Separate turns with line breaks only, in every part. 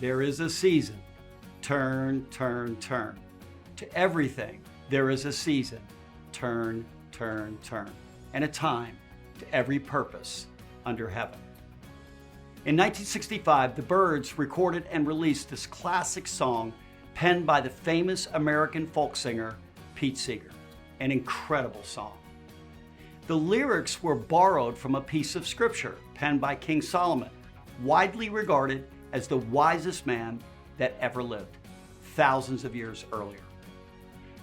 there is a season. Turn, turn, turn. To everything, there is a season. Turn, turn, turn. And a time to every purpose under heaven. In 1965, the Byrds recorded and released this classic song penned by the famous American folk singer, Pete Seeger. An incredible song. The lyrics were borrowed from a piece of scripture penned by King Solomon, widely regarded as the wisest man that ever lived, thousands of years earlier.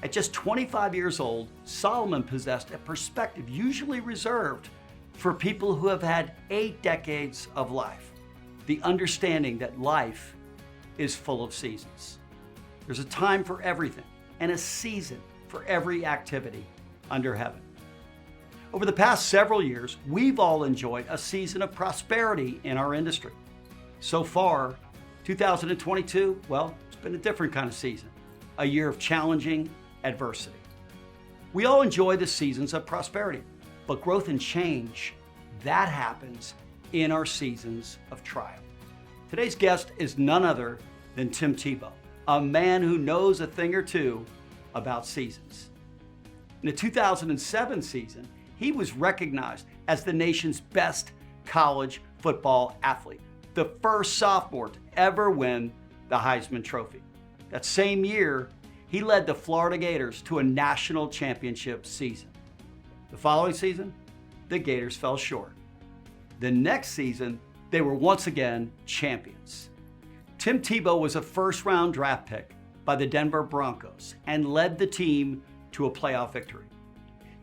At just 25 years old, Solomon possessed a perspective usually reserved for people who have had 8 decades of life, the understanding that life is full of seasons. There's a time for everything and a season for every activity under heaven. Over the past several years, we've all enjoyed a season of prosperity in our industry. So far, 2022, well, it's been a different kind of season, a year of challenging adversity. We all enjoy the seasons of prosperity, but growth and change, that happens in our seasons of trial. Today's guest is none other than Tim Tebow, a man who knows a thing or two about seasons. In the 2007 season, he was recognized as the nation's best college football athlete, the first sophomore to ever win the Heisman Trophy. That same year, he led the Florida Gators to a national championship season. The following season, the Gators fell short. The next season, they were once again champions. Tim Tebow was a first-round draft pick by the Denver Broncos and led the team to a playoff victory.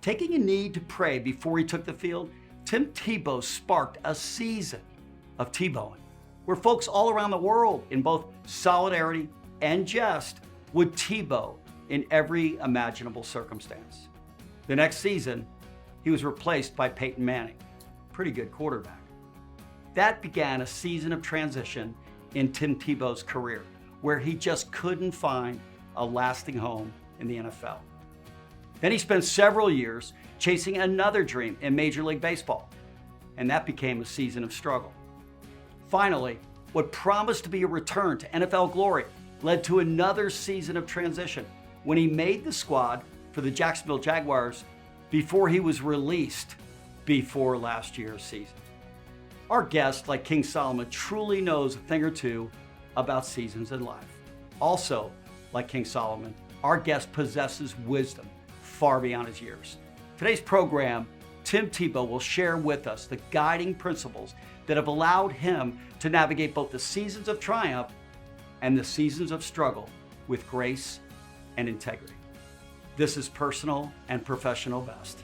Taking a knee to pray before he took the field, Tim Tebow sparked a season of Tebowing, where folks all around the world, in both solidarity and jest, would Tebow in every imaginable circumstance. The next season, he was replaced by Peyton Manning, pretty good quarterback. That began a season of transition in Tim Tebow's career, where he just couldn't find a lasting home in the NFL. Then he spent several years chasing another dream in Major League Baseball, and that became a season of struggle. Finally, what promised to be a return to NFL glory led to another season of transition when he made the squad for the Jacksonville Jaguars before he was released before last year's season. Our guest, like King Solomon, truly knows a thing or two about seasons in life. Also, like King Solomon, our guest possesses wisdom far beyond his years. Today's program, Tim Tebow will share with us the guiding principles that have allowed him to navigate both the seasons of triumph and the seasons of struggle with grace and integrity. This is Personal and Professional Best.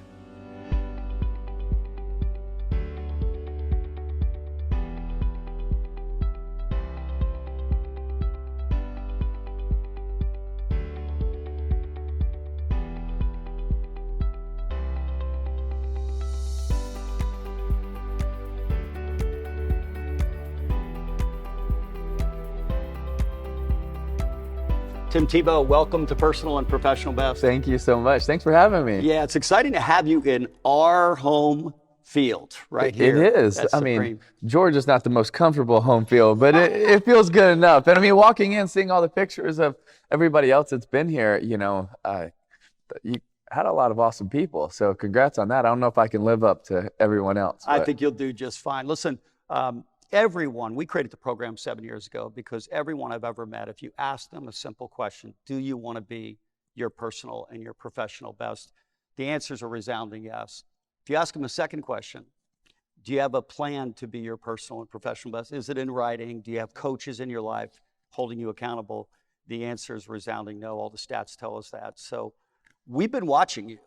Tim Tebow, welcome to Personal and Professional Best.
Thank you so much. Thanks for having me.
Yeah, it's exciting to have you in our home field right here.
It is. I mean, Georgia's not the most comfortable home field, but it feels good enough. And I mean, walking in, seeing all the pictures of everybody else that's been here, you had a lot of awesome people. So congrats on that. I don't know if I can live up to everyone else.
I think you'll do just fine. Listen, everyone, we created the program 7 years ago because everyone I've ever met, if you ask them a simple question, do you want to be your personal and your professional best? The answers are resounding yes. If you ask them a second question, do you have a plan to be your personal and professional best? Is it in writing? Do you have coaches in your life holding you accountable? The answer is resounding no. All the stats tell us that. So we've been watching you,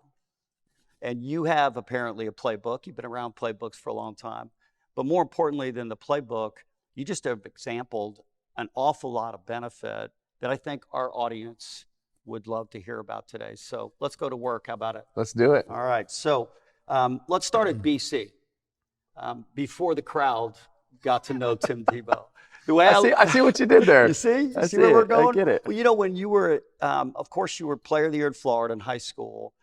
and you have apparently a playbook. You've been around playbooks for a long time. But more importantly than the playbook, you just have exampled an awful lot of benefit that I think our audience would love to hear about today. So let's go to work. How about it?
Let's do it.
All right. So let's start at BC. Before the crowd got to know Tim Tebow.
I see what you did there.
You see?
I see
where we're going?
I get it.
Well, when you were, of course, you were Player of the Year in Florida in high school,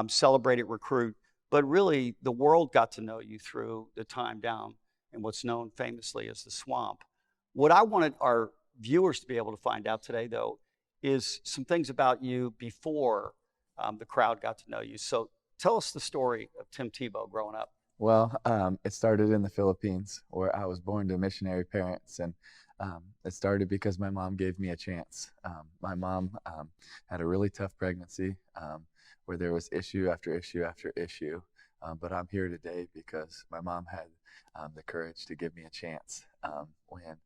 celebrated recruit. But really, the world got to know you through the time down in what's known famously as the Swamp. What I wanted our viewers to be able to find out today, though, is some things about you before the crowd got to know you. So tell us the story of Tim Tebow growing up.
Well, it started in the Philippines, where I was born to missionary parents, and it started because my mom gave me a chance. My mom had a really tough pregnancy, where there was issue after issue after issue, but I'm here today because my mom had the courage to give me a chance when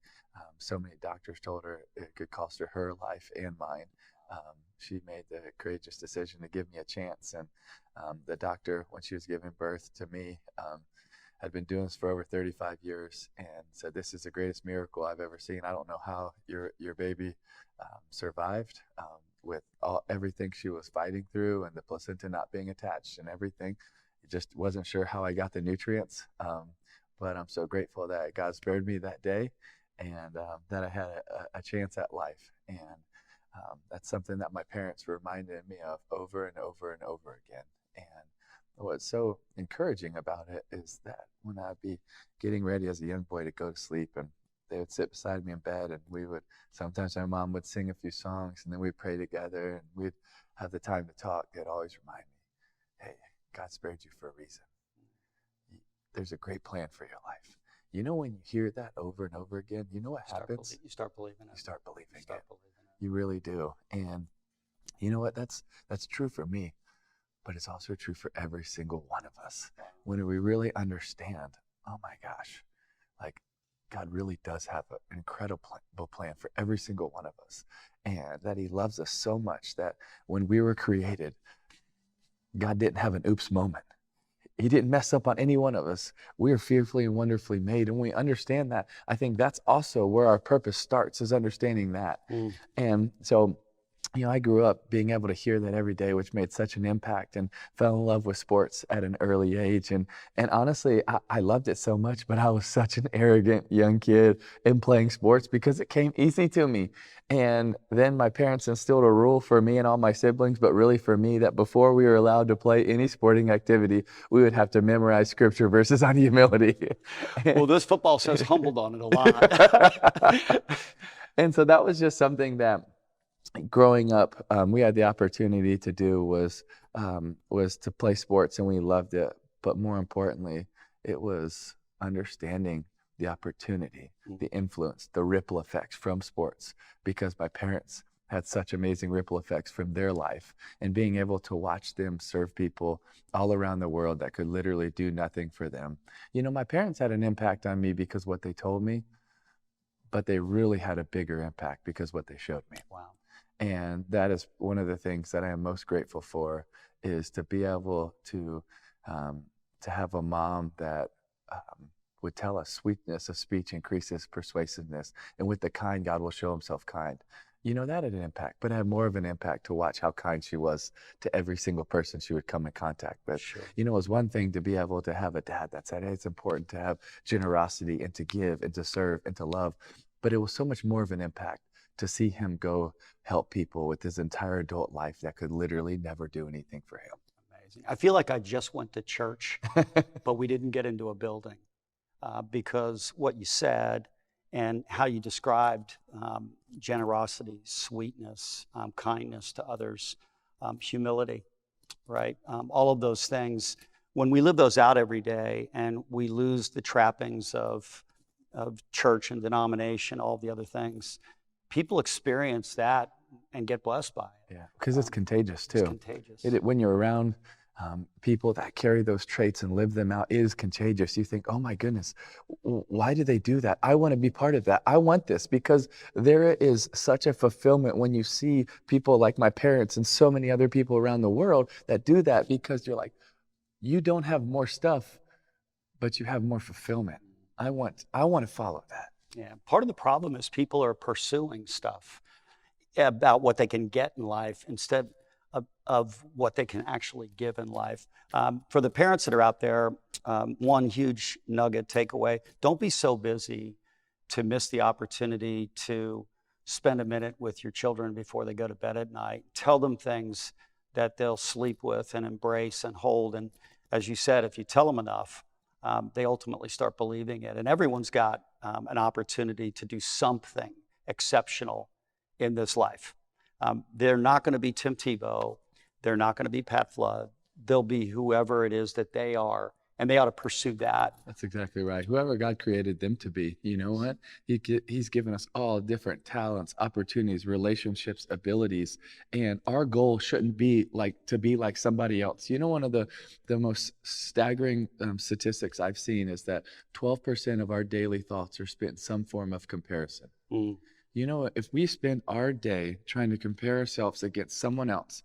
so many doctors told her it could cost her life and mine. She made the courageous decision to give me a chance, and the doctor, when she was giving birth to me, had been doing this for over 35 years and said, "This is the greatest miracle I've ever seen. I don't know how your baby survived with everything she was fighting through and the placenta not being attached and everything. He just wasn't sure how I got the nutrients, but I'm so grateful that God spared me that day and that I had a chance at life." And that's something that my parents reminded me of over and over and over again. And what's so encouraging about it is that when I'd be getting ready as a young boy to go to sleep, and they would sit beside me in bed, and sometimes my mom would sing a few songs, and then we'd pray together, and we'd have the time to talk. They'd always remind me, "Hey, God spared you for a reason. There's a great plan for your life." You know, when you hear that over and over again, you know what happens?
You start believing it.
You start believing it. You really do. And you know what? That's true for me, but it's also true for every single one of us. When we really understand, oh my gosh, like God really does have an incredible plan for every single one of us, and that He loves us so much that when we were created, God didn't have an oops moment. He didn't mess up on any one of us. We are fearfully and wonderfully made. And when we understand that, I think that's also where our purpose starts, is understanding that. And so, I grew up being able to hear that every day, which made such an impact, and fell in love with sports at an early age. And honestly, I loved it so much, but I was such an arrogant young kid in playing sports because it came easy to me. And then my parents instilled a rule for me and all my siblings, but really for me, that before we were allowed to play any sporting activity, we would have to memorize scripture verses on humility.
Well, this football says humbled on it a lot.
And so that was just something that growing up, we had the opportunity to do was to play sports, and we loved it. But more importantly, it was understanding the opportunity, the influence, the ripple effects from sports, because my parents had such amazing ripple effects from their life, and being able to watch them serve people all around the world that could literally do nothing for them. My parents had an impact on me because what they told me, but they really had a bigger impact because what they showed me.
Wow.
And that is one of the things that I am most grateful for, is to be able to have a mom that would tell us sweetness of speech increases persuasiveness, and with the kind, God will show Himself kind. That had an impact, but it had more of an impact to watch how kind she was to every single person she would come in contact with.
Sure.
It was one thing to be able to have a dad that said, "Hey, it's important to have generosity and to give and to serve and to love," but it was so much more of an impact to see him go help people with his entire adult life that could literally never do anything for him.
Amazing. I feel like I just went to church, but we didn't get into a building because what you said and how you described generosity, sweetness, kindness to others, humility, right? All of those things, when we live those out every day and we lose the trappings of church and denomination, all the other things, people experience that and get blessed by it.
Yeah, because it's contagious too.
It's contagious.
When you're around people that carry those traits and live them out, it is contagious. You think, oh my goodness, why do they do that? I want to be part of that. I want this, because there is such a fulfillment when you see people like my parents and so many other people around the world that do that, because you're like, you don't have more stuff, but you have more fulfillment. I want to follow that.
Yeah, part of the problem is people are pursuing stuff about what they can get in life instead of what they can actually give in life. For the parents that are out there, one huge nugget takeaway: don't be so busy to miss the opportunity to spend a minute with your children before they go to bed at night. Tell them things that they'll sleep with and embrace and hold. And as you said, if you tell them enough, they ultimately start believing it. And everyone's got an opportunity to do something exceptional in this life. They're not going to be Tim Tebow. They're not going to be Pat Flood. They'll be whoever it is that they are, and they ought to pursue that.
That's exactly right. Whoever God created them to be, you know what? He's given us all different talents, opportunities, relationships, abilities, and our goal shouldn't be to be like somebody else. You know, one of the most staggering statistics I've seen is that 12% of our daily thoughts are spent in some form of comparison.
Mm.
You know, if we spend our day trying to compare ourselves against someone else,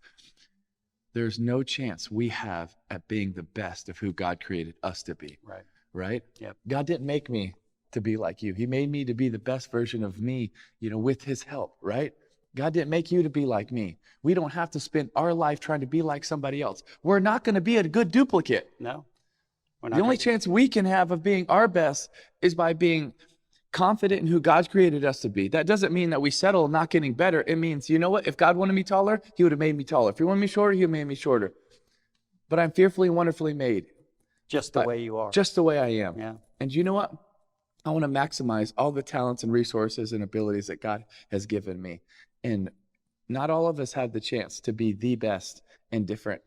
there's no chance we have at being the best of who God created us to be.
Right.
Right?
Yep.
God didn't make me to be like you. He made me to be the best version of me, you know, with his help, right? God didn't make you to be like me. We don't have to spend our life trying to be like somebody else. We're not going to be a good duplicate.
No.
The only chance we can have of being our best is by being confident in who God's created us to be. That doesn't mean that we settle not getting better. It means, you know what? If God wanted me taller, he would have made me taller. If he wanted me shorter, he would have made me shorter. But I'm fearfully and wonderfully made.
Just the way you are.
Just the way I am.
Yeah.
And you know what? I want to maximize all the talents and resources and abilities that God has given me. And not all of us have the chance to be the best in different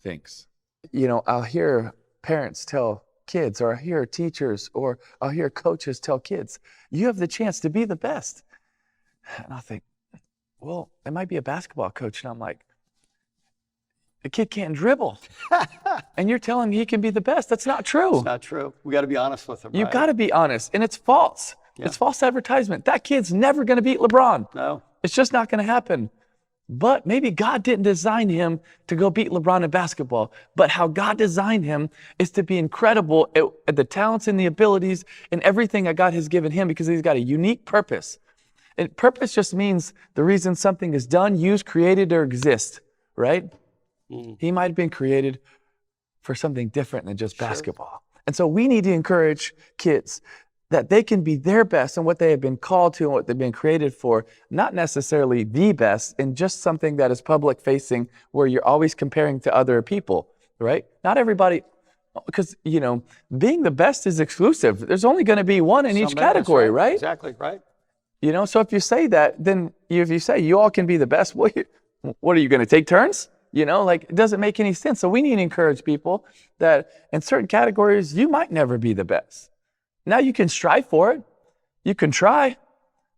things. You know, I'll hear parents tell kids, or I hear teachers, or I'll hear coaches tell kids, you have the chance to be the best. And I think, well, it might be a basketball coach. And I'm like, the kid can't dribble. And you're telling me he can be the best. That's not true.
It's not true. We got to be honest with him.
You got to be honest. And it's false. Yeah. It's false advertisement. That kid's never going to beat LeBron.
No.
It's just not going to happen. But maybe God didn't design him to go beat LeBron in basketball. But how God designed him is to be incredible at the talents and the abilities and everything that God has given him, because he's got a unique purpose. And purpose just means the reason something is done, used, created, or exists, right? Mm. He might have been created for something different than just basketball. And so we need to encourage kids that they can be their best in what they have been called to and what they've been created for, not necessarily the best in just something that is public facing where you're always comparing to other people, right? Not everybody, because, you know, being the best is exclusive. There's only going to be one in each category, right?
Exactly, right.
You know, so if you say that, then if you say you all can be the best, what are you going to take turns? You know, like, it doesn't make any sense. So we need to encourage people that in certain categories, you might never be the best. Now you can strive for it. You can try,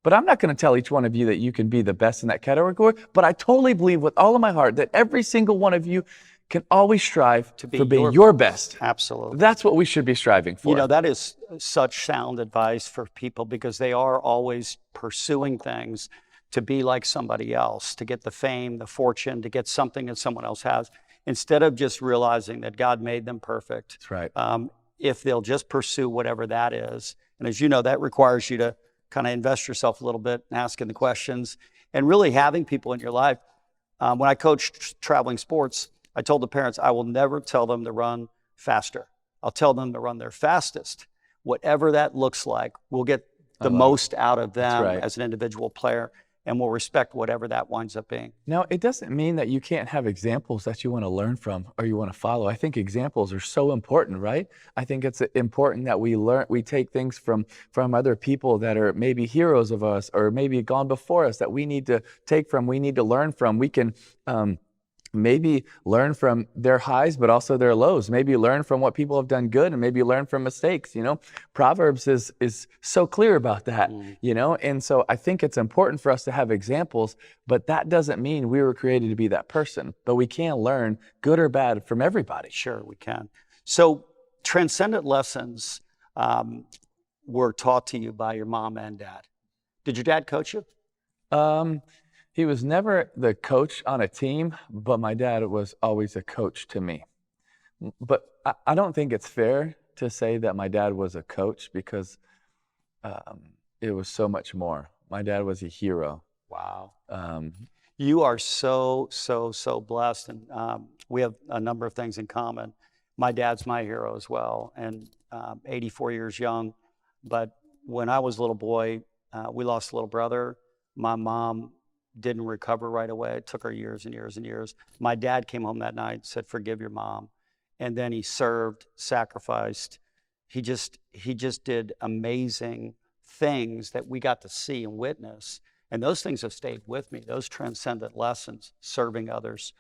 but I'm not going to tell each one of you that you can be the best in that category. But I totally believe with all of my heart that every single one of you can always strive to be your best.
Absolutely.
That's what we should be striving for.
You know, that is such sound advice for people, because they are always pursuing things to be like somebody else, to get the fame, the fortune, to get something that someone else has, instead of just realizing that God made them perfect.
That's right.
If they'll just pursue whatever that is. And as you know, that requires you to kind of invest yourself a little bit in asking the questions and really having people in your life. When I coached traveling sports, I told the parents, I will never tell them to run faster. I'll tell them to run their fastest. Whatever that looks like, we'll get the most out of them as an individual player, and we'll respect whatever that winds up being.
Now, it doesn't mean that you can't have examples that you want to learn from or you want to follow. I think examples are so important, right? I think it's important that we take things from other people that are maybe heroes of us or maybe gone before us that we need to take from, we need to learn from. We can maybe learn from their highs, but also their lows. Maybe learn from what people have done good and maybe learn from mistakes. You know, Proverbs is so clear about that, you know? And so I think it's important for us to have examples, but that doesn't mean we were created to be that person, but we can learn good or bad from everybody.
Sure, we can. So transcendent lessons were taught to you by your mom and dad. Did your dad coach you?
He was never the coach on a team, but my dad was always a coach to me. But I don't think it's fair to say that my dad was a coach, because it was so much more. My dad was a hero.
Wow. You are so blessed, and we have a number of things in common. My dad's my hero as well, and 84 years young. But when I was a little boy, we lost a little brother. My mom didn't recover right away. It took her years and years and years. My dad came home that night, said, forgive your mom. And then he served, sacrificed. He just did amazing things that we got to see and witness. And those things have stayed with me, those transcendent lessons, serving others,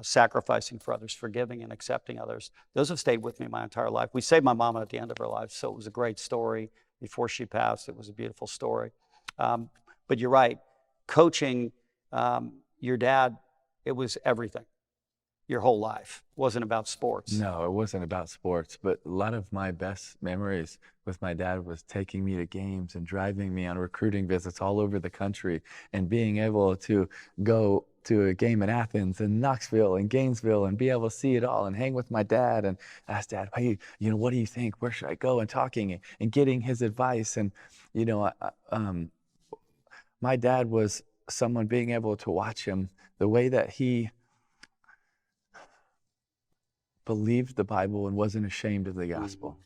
sacrificing for others, forgiving and accepting others. Those have stayed with me my entire life. We saved my mom at the end of her life, so it was a great story. Before she passed, it was a beautiful story. But you're right, coaching your dad, it was everything. Your whole life. It wasn't about sports.
No, it wasn't about sports, but a lot of my best memories with my dad was taking me to games and driving me on recruiting visits all over the country, and being able to go to a game in Athens and Knoxville and Gainesville and be able to see it all and hang with my dad and ask Dad, hey, what do you think? Where should I go? And talking and getting his advice. And, my dad was someone, being able to watch him, the way that he believed the Bible and wasn't ashamed of the gospel.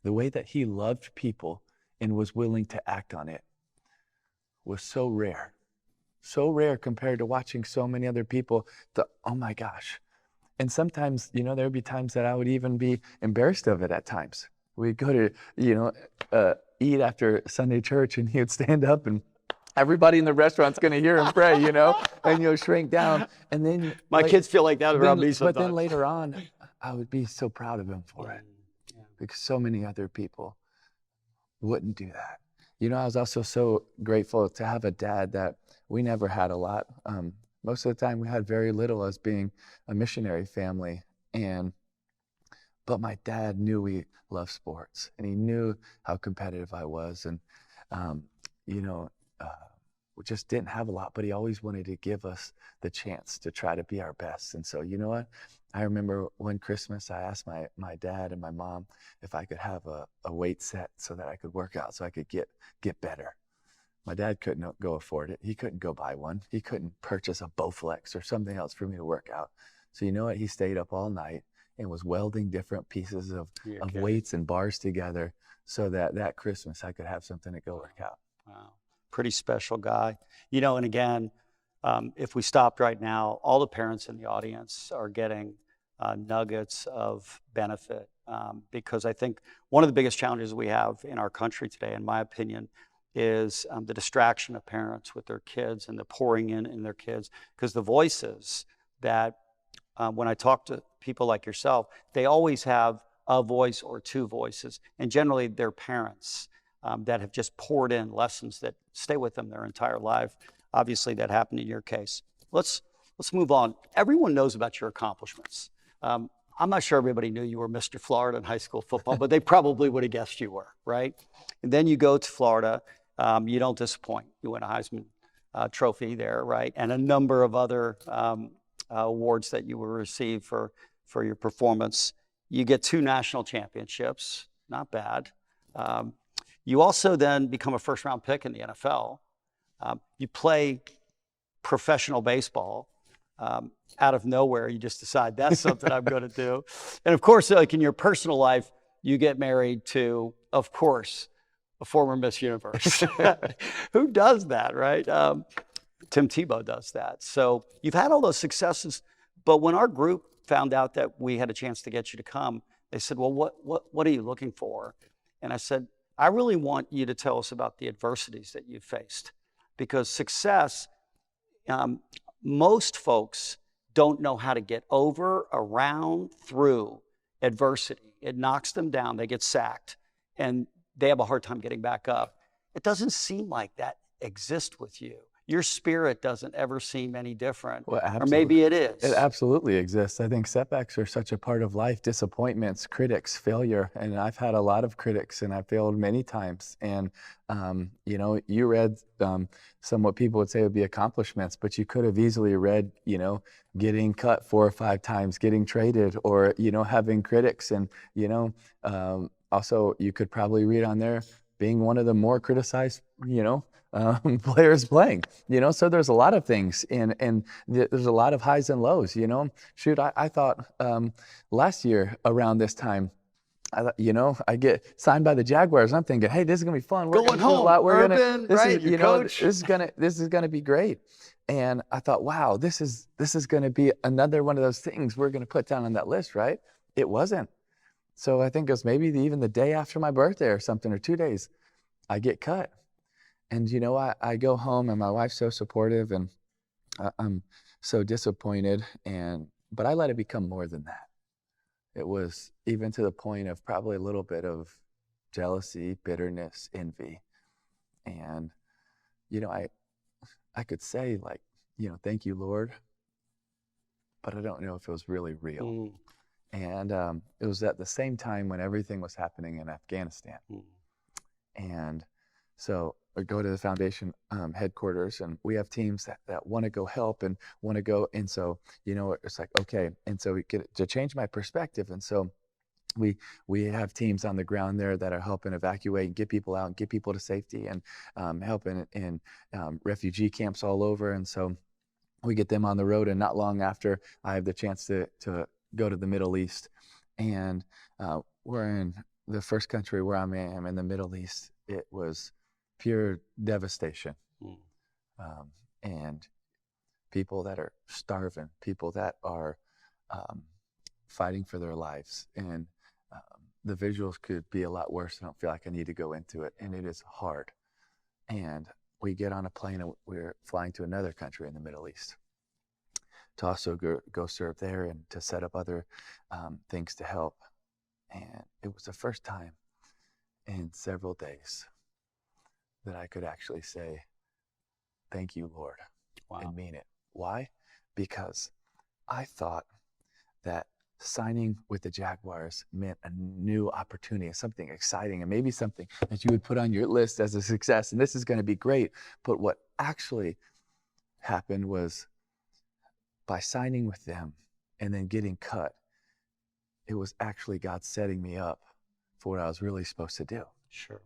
The way that he loved people and was willing to act on it was so rare. So rare compared to watching so many other people. Oh my gosh. And sometimes, there would be times that I would even be embarrassed of it at times. We'd go to, eat after Sunday church, and he would stand up and everybody in the restaurant's going to hear him pray, and you'll shrink down. And then
my kids feel like that around me sometimes.
But then later on, I would be so proud of him for it, because so many other people wouldn't do that. I was also so grateful to have a dad that we never had a lot. Most of the time we had very little, as being a missionary family. But my dad knew we loved sports, and he knew how competitive I was. And, we just didn't have a lot, but he always wanted to give us the chance to try to be our best. And so, you know what? I remember one Christmas, I asked my dad and my mom if I could have a weight set so that I could work out, so I could get better. My dad couldn't go afford it. He couldn't go buy one. He couldn't purchase a Bowflex or something else for me to work out. So you know what? He stayed up all night and was welding different pieces of weights and bars together so that Christmas I could have something to go work out.
Wow. Pretty special guy. And again, if we stopped right now, all the parents in the audience are getting nuggets of benefit, because I think one of the biggest challenges we have in our country today, in my opinion, is the distraction of parents with their kids and the pouring in their kids. Because the voices that, when I talk to people like yourself, they always have a voice or two voices, and generally they're parents that have just poured in lessons that stay with them their entire life. Obviously, that happened in your case. Let's move on. Everyone knows about your accomplishments. I'm not sure everybody knew you were Mr. Florida in high school football, but they probably would have guessed you were, right? And then you go to Florida. You don't disappoint. You win a Heisman Trophy there, right? And a number of other awards that you will receive for your performance. You get 2 national championships. Not bad. You also then become a first-round pick in the NFL. You play professional baseball. Out of nowhere, you just decide that's something I'm going to do. And of course, like in your personal life, you get married to, of course, a former Miss Universe. Who does that, right? Tim Tebow does that. So you've had all those successes, but when our group found out that we had a chance to get you to come, they said, well, what are you looking for? And I said, I really want you to tell us about the adversities that you've faced, because success, most folks don't know how to get over, around, through adversity. It knocks them down, they get sacked, and they have a hard time getting back up. It doesn't seem like that exists with you. Your spirit doesn't ever seem any different.
Well,
or maybe it is.
It absolutely exists. I think setbacks are such a part of life, disappointments, critics, failure. And I've had a lot of critics, and I failed many times. And, you read some what people would say would be accomplishments, but you could have easily read, getting cut 4 or 5 times, getting traded, or, having critics. And, also you could probably read on there being one of the more criticized, players playing, so there's a lot of things, and there's a lot of highs and lows, Shoot, I thought last year around this time, I get signed by the Jaguars. I'm thinking, hey, this is gonna be fun.
We're going home.
A lot. We're
Urban,
gonna,
right? Your coach.
This is gonna be great. And I thought, wow, this is gonna be another one of those things we're gonna put down on that list, right? It wasn't. So I think it was maybe even the day after my birthday or something, or 2 days, I get cut. And I go home and my wife's so supportive, and I'm so disappointed, but I let it become more than that. It was even to the point of probably a little bit of jealousy, bitterness, envy. And I could say, like, thank you, Lord, but I don't know if it was really real.
Mm.
And it was at the same time when everything was happening in Afghanistan.
Mm.
And so I go to the foundation headquarters, and we have teams that want to go help and want to go. And so, it's like, okay. And so we get to change my perspective. And so we have teams on the ground there that are helping evacuate and get people out and get people to safety, and helping in refugee camps all over. And so we get them on the road, and not long after, I have the chance to go to the Middle East. And we're in the first country where I am in the Middle East. It was pure devastation.
Mm.
And people that are starving, people that are fighting for their lives. And the visuals could be a lot worse. I don't feel like I need to go into it. And it is hard. And we get on a plane, and we're flying to another country in the Middle East to also go serve there and to set up other things to help. And it was the first time in several days that I could actually say, thank you, Lord, and mean it. Why? Because I thought that signing with the Jaguars meant a new opportunity, something exciting, and maybe something that you would put on your list as a success, and this is going to be great. But what actually happened was, by signing with them and then getting cut, it was actually God setting me up for what I was really supposed to do.
Sure.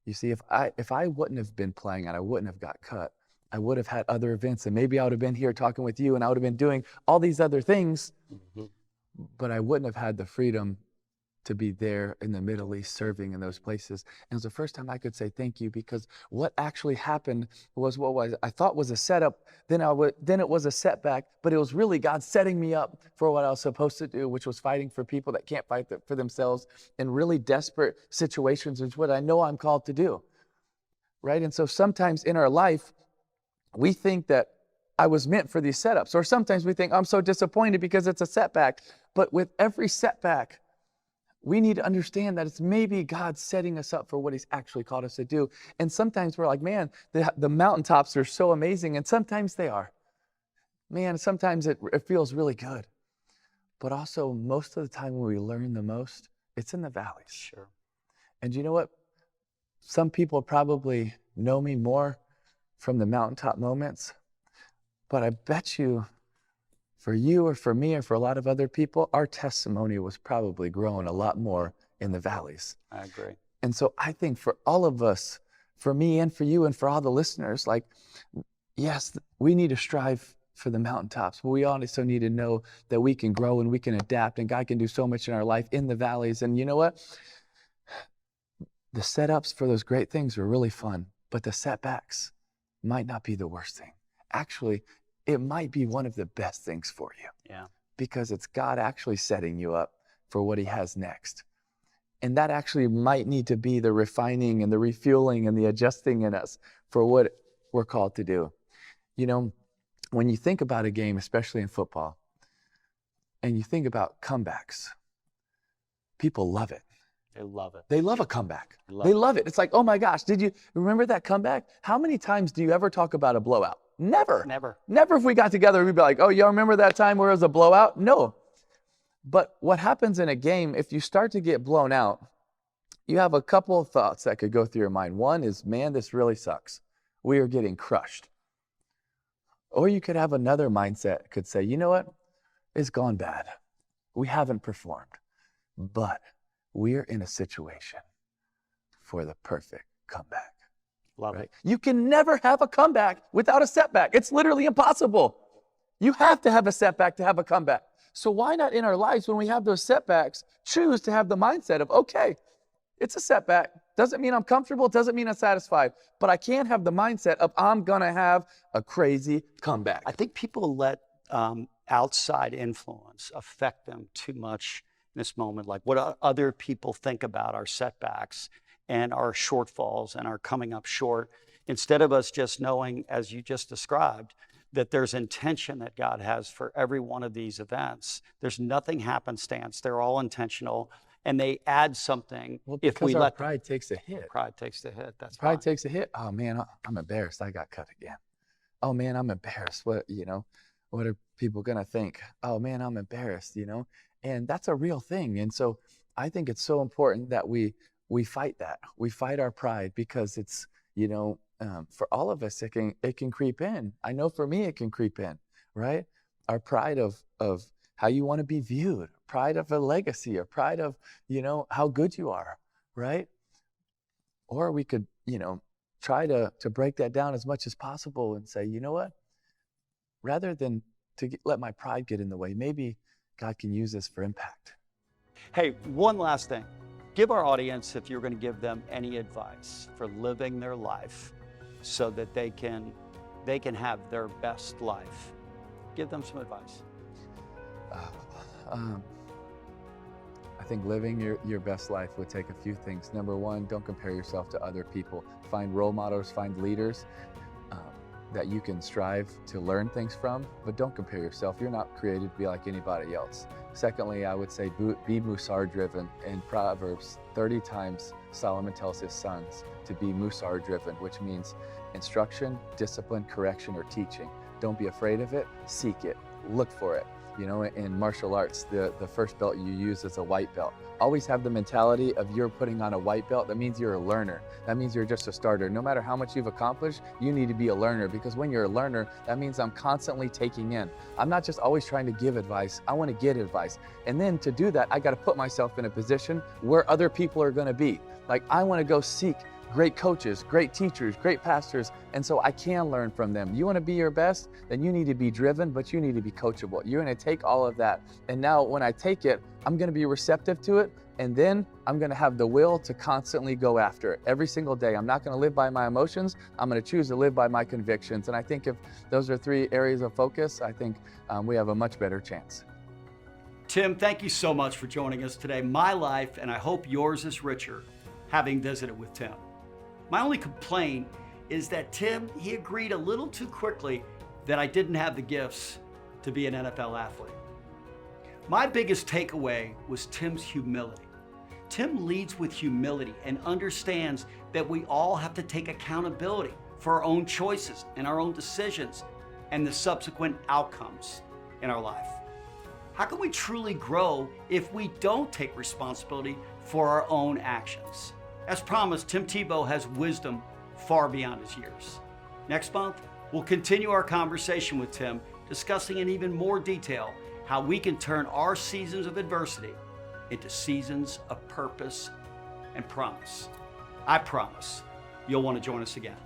You see, if I wouldn't have been playing and I wouldn't have got cut, I would have had other events, and maybe I would have been here talking with you, and I would have been doing all these other things. Mm-hmm. But I wouldn't have had the freedom to be there in the Middle East serving in those places. And it was the first time I could say thank you, because what actually happened was what I thought was a setup. Then it was a setback, but it was really God setting me up for what I was supposed to do, which was fighting for people that can't fight for themselves in really desperate situations, which is what I know I'm called to do. Right? And so sometimes in our life, we think that I was meant for these setups, or sometimes we think I'm so disappointed because it's a setback. But with every setback, we need to understand that it's maybe God setting us up for what he's actually called us to do. And sometimes we're like, man, the mountaintops are so amazing. And sometimes they are. Man, sometimes it feels really good. But also, most of the time when we learn the most, it's in the valleys.
Sure.
And you know what? Some people probably know me more from the mountaintop moments. But I bet you, for you or for me or for a lot of other people, our testimony was probably growing a lot more in the valleys.
I agree.
And so I think for all of us, for me and for you and for all the listeners, like, yes, we need to strive for the mountaintops, but we also need to know that we can grow and we can adapt, and God can do so much in our life in the valleys. And you know what? The setups for those great things are really fun, but the setbacks might not be the worst thing. Actually, it might be one of the best things for you.
Yeah.
Because it's God actually setting you up for what he has next. And that actually might need to be the refining and the refueling and the adjusting in us for what we're called to do. You know, when you think about a game, especially in football, and you think about comebacks, people love it.
They love it.
They love a comeback. They love it. It's like, oh my gosh, did you remember that comeback? How many times do you ever talk about a blowout? Never. Never. If we got together, we'd be like, oh, y'all remember that time where it was a blowout? No. But what happens in a game, if you start to get blown out, you have a couple of thoughts that could go through your mind. One is, man, this really sucks. We are getting crushed. Or you could have another mindset that could say, you know what? It's gone bad. We haven't performed. But we're in a situation for the perfect comeback.
Love it.
You can never have a comeback without a setback. It's literally impossible. You have to have a setback to have a comeback. So why not in our lives, when we have those setbacks, choose to have the mindset of, okay, it's a setback. Doesn't mean I'm comfortable. Doesn't mean I'm satisfied. But I can't have the mindset of I'm going to have a crazy comeback.
I think people let outside influence affect them too much in this moment, like what other people think about our setbacks and our shortfalls and our coming up short. Instead of us just knowing, as you just described, that there's intention that God has for every one of these events. There's nothing happenstance. They're all intentional, and they add something.
Well,
If
because
we
our
let
pride takes a hit.
pride takes the hit, that's
Pride
fine.
takes a hit. Oh man, I'm embarrassed. I got cut again. Oh man, I'm embarrassed. What are people gonna think? Oh man, I'm embarrassed. And that's a real thing. And so I think it's so important that we fight that. We fight our pride because for all of us, it can creep in. I know for me, it can creep in, right? Our pride of how you want to be viewed, pride of a legacy, or pride of how good you are, right? Or we could try to break that down as much as possible and say, you know what? Rather than let my pride get in the way, maybe God can use this for impact.
Hey, one last thing. Give our audience, if you're going to give them any advice for living their life so that they can have their best life. Give them some advice.
I think living your best life would take a few things. Number one, don't compare yourself to other people. Find role models, find leaders that you can strive to learn things from, but don't compare yourself. You're not created to be like anybody else. Secondly, I would say be Musar driven. In Proverbs, 30 times Solomon tells his sons to be Musar driven, which means instruction, discipline, correction, or teaching. Don't be afraid of it, seek it, look for it. In martial arts, the first belt you use is a white belt. Always have the mentality of you're putting on a white belt. That means you're a learner. That means you're just a starter. No matter how much you've accomplished, you need to be a learner, because when you're a learner, that means I'm constantly taking in. I'm not just always trying to give advice. I want to get advice. And then to do that, I got to put myself in a position where other people are going to be. Like, I want to go seek great coaches, great teachers, great pastors, and so I can learn from them. You want to be your best? Then you need to be driven, but you need to be coachable. You're going to take all of that, and now when I take it, I'm going to be receptive to it, and then I'm going to have the will to constantly go after it every single day. I'm not going to live by my emotions. I'm going to choose to live by my convictions, and I think if those are 3 areas of focus, I think we have a much better chance.
Tim, thank you so much for joining us today. My life, and I hope yours, is richer having visited with Tim. My only complaint is that Tim, he agreed a little too quickly that I didn't have the gifts to be an NFL athlete. My biggest takeaway was Tim's humility. Tim leads with humility and understands that we all have to take accountability for our own choices and our own decisions and the subsequent outcomes in our life. How can we truly grow if we don't take responsibility for our own actions? As promised, Tim Tebow has wisdom far beyond his years. Next month, we'll continue our conversation with Tim, discussing in even more detail how we can turn our seasons of adversity into seasons of purpose and promise. I promise you'll want to join us again.